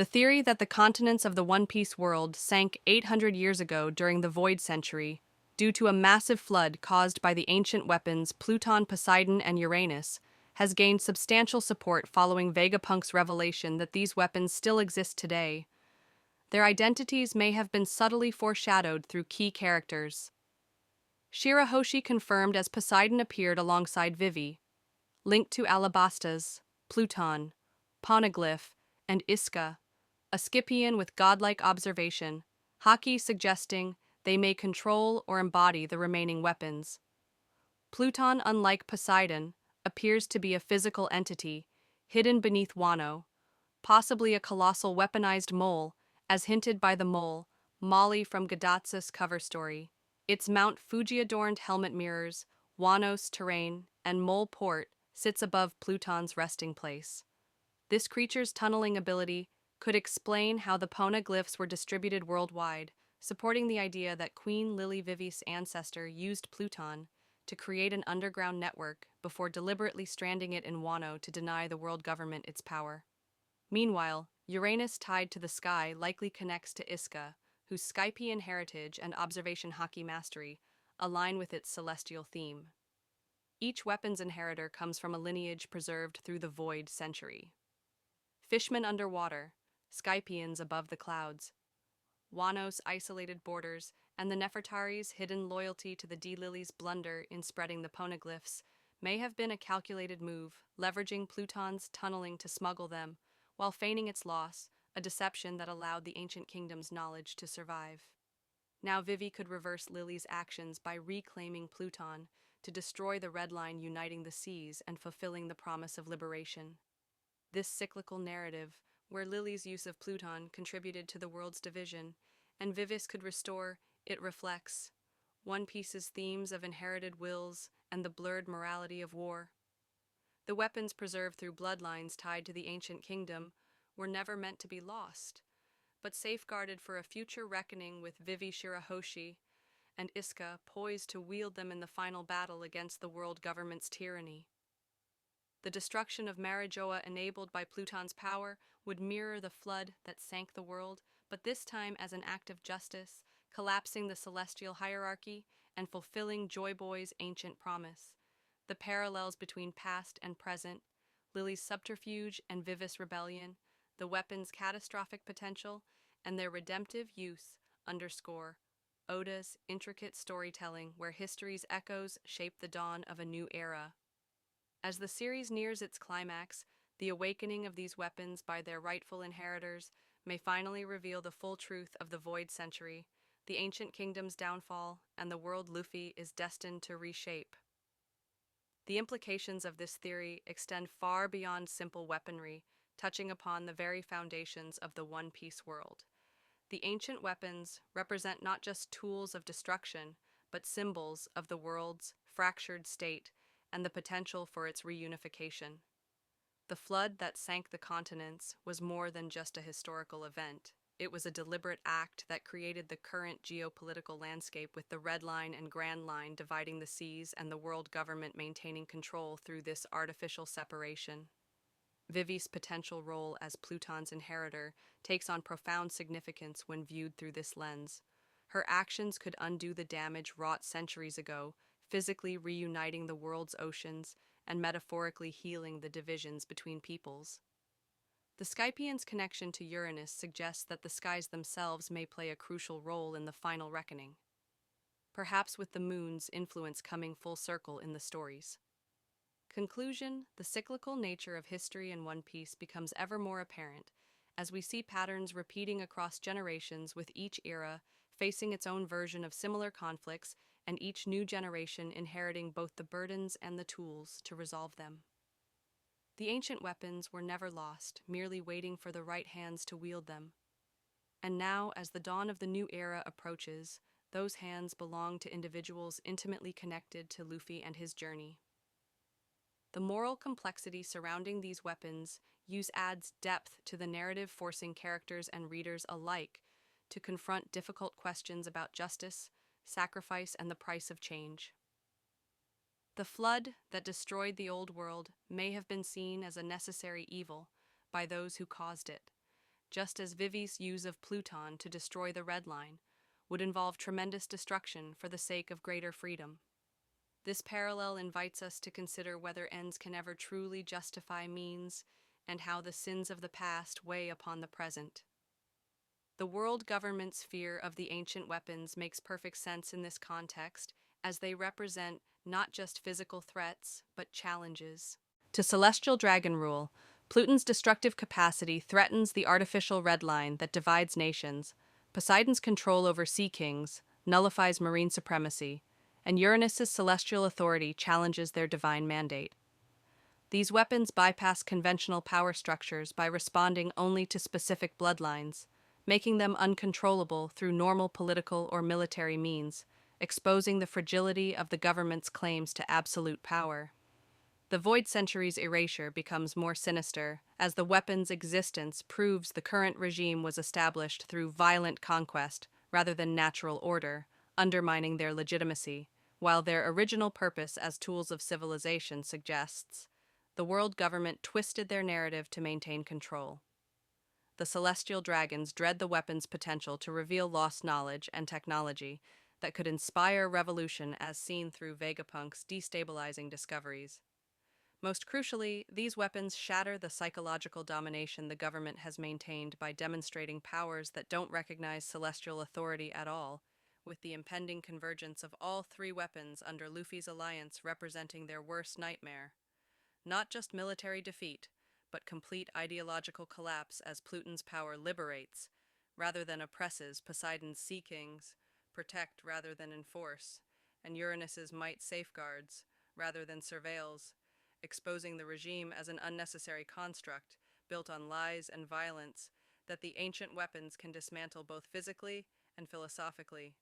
The theory that the continents of the One Piece world sank 800 years ago during the Void Century, due to a massive flood caused by the ancient weapons Pluton, Poseidon, and Uranus, has gained substantial support following Vegapunk's revelation that these weapons still exist today. Their identities may have been subtly foreshadowed through key characters. Shirahoshi confirmed as Poseidon appeared alongside Vivi, linked to Alabastas, Pluton, Poneglyph, and Iska, a Scipion with godlike observation, Haki suggesting they may control or embody the remaining weapons. Pluton, unlike Poseidon, appears to be a physical entity, hidden beneath Wano, possibly a colossal weaponized mole, as hinted by the mole, Molly from Gadatsa's cover story. Its Mount Fuji-adorned helmet mirrors, Wano's terrain, and mole port sits above Pluton's resting place. This creature's tunneling ability could explain how the poneglyphs were distributed worldwide, supporting the idea that Queen Lily Vivi's ancestor used Pluton to create an underground network before deliberately stranding it in Wano to deny the world government its power. Meanwhile, Uranus tied to the sky likely connects to Iska, whose Skypian heritage and observation Haki mastery align with its celestial theme. Each weapon's inheritor comes from a lineage preserved through the Void Century. Fishmen underwater, Skypians above the clouds, Wano's isolated borders, and the Nefertari's hidden loyalty to the D-Lily's blunder in spreading the poneglyphs may have been a calculated move, leveraging Pluton's tunneling to smuggle them, while feigning its loss, a deception that allowed the ancient kingdom's knowledge to survive. Now Vivi could reverse Lily's actions by reclaiming Pluton to destroy the Red Line uniting the seas and fulfilling the promise of liberation. This cyclical narrative, where Lily's use of Pluton contributed to the world's division, and Vivis could restore, it reflects One Piece's themes of inherited wills and the blurred morality of war. The weapons preserved through bloodlines tied to the ancient kingdom were never meant to be lost, but safeguarded for a future reckoning with Vivi Shirahoshi and Iska poised to wield them in the final battle against the world government's tyranny. The destruction of Marijoa enabled by Pluton's power would mirror the flood that sank the world, but this time as an act of justice, collapsing the celestial hierarchy and fulfilling Joy Boy's ancient promise. The parallels between past and present, Lily's subterfuge and Vivis rebellion, the weapon's catastrophic potential, and their redemptive use underscore Oda's intricate storytelling where history's echoes shape the dawn of a new era. As the series nears its climax, the awakening of these weapons by their rightful inheritors may finally reveal the full truth of the Void Century, the ancient kingdom's downfall, and the world Luffy is destined to reshape. The implications of this theory extend far beyond simple weaponry, touching upon the very foundations of the One Piece world. The ancient weapons represent not just tools of destruction, but symbols of the world's fractured state and the potential for its reunification. The flood that sank the continents was more than just a historical event. It was a deliberate act that created the current geopolitical landscape with the Red Line and Grand Line dividing the seas and the world government maintaining control through this artificial separation. Vivi's potential role as Pluton's inheritor takes on profound significance when viewed through this lens. Her actions could undo the damage wrought centuries ago, physically reuniting the world's oceans and metaphorically healing the divisions between peoples. The Skypians' connection to Uranus suggests that the skies themselves may play a crucial role in the final reckoning, perhaps with the moon's influence coming full circle in the stories. Conclusion: the cyclical nature of history in One Piece becomes ever more apparent as we see patterns repeating across generations, with each era facing its own version of similar conflicts and each new generation inheriting both the burdens and the tools to resolve them. The ancient weapons were never lost, merely waiting for the right hands to wield them. And now, as the dawn of the new era approaches, those hands belong to individuals intimately connected to Luffy and his journey. The moral complexity surrounding these weapons adds depth to the narrative, forcing characters and readers alike to confront difficult questions about justice, sacrifice, and the price of change. The flood that destroyed the old world may have been seen as a necessary evil by those who caused it, just as Vivi's use of Pluton to destroy the Red Line would involve tremendous destruction for the sake of greater freedom. This parallel invites us to consider whether ends can ever truly justify means and how the sins of the past weigh upon the present. The world government's fear of the ancient weapons makes perfect sense in this context, as they represent not just physical threats, but challenges. To celestial dragon rule, Pluton's destructive capacity threatens the artificial red line that divides nations, Poseidon's control over sea kings nullifies marine supremacy, and Uranus's celestial authority challenges their divine mandate. These weapons bypass conventional power structures by responding only to specific bloodlines, making them uncontrollable through normal political or military means, exposing the fragility of the government's claims to absolute power. The Void Century's erasure becomes more sinister as the weapon's existence proves the current regime was established through violent conquest rather than natural order, undermining their legitimacy, while their original purpose as tools of civilization suggests. The world government twisted their narrative to maintain control. The celestial dragons dread the weapon's potential to reveal lost knowledge and technology that could inspire revolution as seen through Vegapunk's destabilizing discoveries. Most crucially, these weapons shatter the psychological domination the government has maintained by demonstrating powers that don't recognize celestial authority at all, with the impending convergence of all three weapons under Luffy's alliance representing their worst nightmare. Not just military defeat, but complete ideological collapse as Pluton's power liberates, rather than oppresses Poseidon's sea kings, protect rather than enforce, and Uranus's might safeguards, rather than surveils, exposing the regime as an unnecessary construct built on lies and violence that the ancient weapons can dismantle both physically and philosophically.